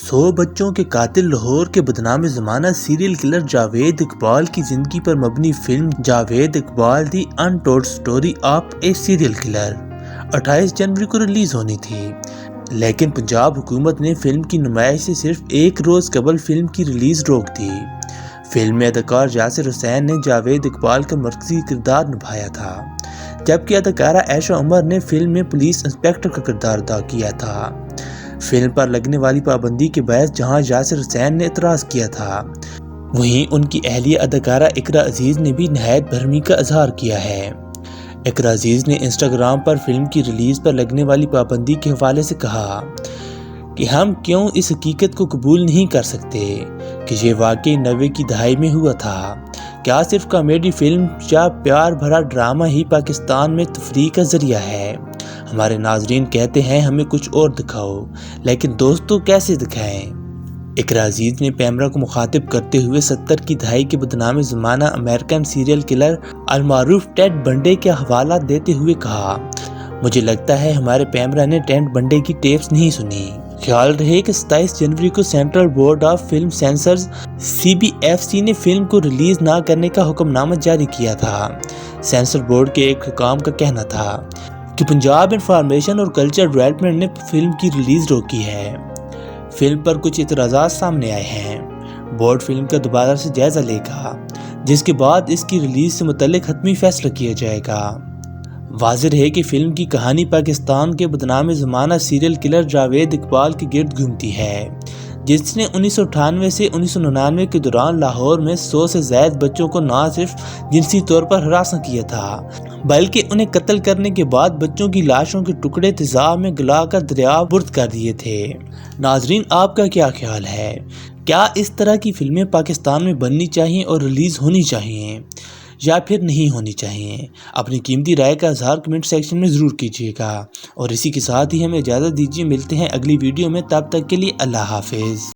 100 بچوں کے قاتل لاہور کے بدنام زمانہ سیریل کلر جاوید اقبال کی زندگی پر مبنی film Javed Iqbal the untold story of a serial killer 28 جنوری کو ریلیز ہونی تھی، لیکن پنجاب حکومت نے فلم کی نمائش سے صرف ایک روز قبل فلم کی ریلیز روک دی۔ فلم میں اداکار یاسر حسین نے جاوید اقبال کا مرکزی کردار نبھایا تھا، جبکہ اداکارہ عائشہ عمر نے فلم میں پولیس انسپکٹر کا کردار ادا کیا تھا۔ فلم پر لگنے والی پابندی کے باعث جہاں یاسر حسین نے اعتراض کیا تھا، وہیں ان کی اہلیہ اداکارہ اقرا عزیز نے بھی نہایت برہمی کا اظہار کیا ہے۔ اقرا عزیز نے انسٹاگرام پر فلم کی ریلیز پر لگنے والی پابندی کے حوالے سے کہا کہ ہم کیوں اس حقیقت کو قبول نہیں کر سکتے کہ یہ واقعی 90 کی دہائی میں ہوا تھا۔ کیا صرف کامیڈی فلم یا پیار بھرا ڈرامہ ہی پاکستان میں تفریح کا ذریعہ ہے؟ ہمارے ناظرین کہتے ہیں ہمیں کچھ اور دکھاؤ، لیکن دوستوں کیسے دکھائیں؟ اقرا عزیز نے پیمرا کو مخاطب کرتے ہوئے 70 کی دہائی کے بدنام زمانہ امریکن سیریل کلر المعروف ٹیڈ بنڈے کا حوالہ دیتے ہوئے کہا، مجھے لگتا ہے ہمارے پیمرا نے ٹیڈ بنڈے کی ٹیپس نہیں سنی۔ خیال رہے کہ 27 جنوری کو central board of film censors CBFC نے فلم کو ریلیز نہ کرنے کا حکم نامہ جاری کیا تھا۔ سینسر بورڈ کے ایک حکام کا کہنا تھا کہ پنجاب انفارمیشن اور کلچر ڈیولپمنٹ نے فلم کی ریلیز روکی ہے۔ فلم پر کچھ اعتراضات سامنے آئے ہیں۔ بورڈ فلم کا دوبارہ سے جائزہ لے گا، جس کے بعد اس کی ریلیز سے متعلق حتمی فیصلہ کیا جائے گا۔ واضح ہے کہ فلم کی کہانی پاکستان کے بدنام زمانہ سیریل کلر جاوید اقبال کے گرد گھومتی ہے، جس نے 1998 سے 1999 کے دوران لاہور میں 100 سے زائد بچوں کو نہ صرف جنسی طور پر ہراساں کیا تھا، بلکہ انہیں قتل کرنے کے بعد بچوں کی لاشوں کے ٹکڑے تیزاب میں گلا کر دریا برد کر دیے تھے۔ ناظرین، آپ کا کیا خیال ہے؟ کیا اس طرح کی فلمیں پاکستان میں بننی چاہیے اور ریلیز ہونی چاہیے یا پھر نہیں ہونی چاہیے؟ اپنی قیمتی رائے کا اظہار کمنٹ سیکشن میں ضرور کیجیے گا، اور اسی کے ساتھ ہی ہمیں اجازت دیجیے، ملتے ہیں اگلی ویڈیو میں، تب تک کے لیے اللہ حافظ۔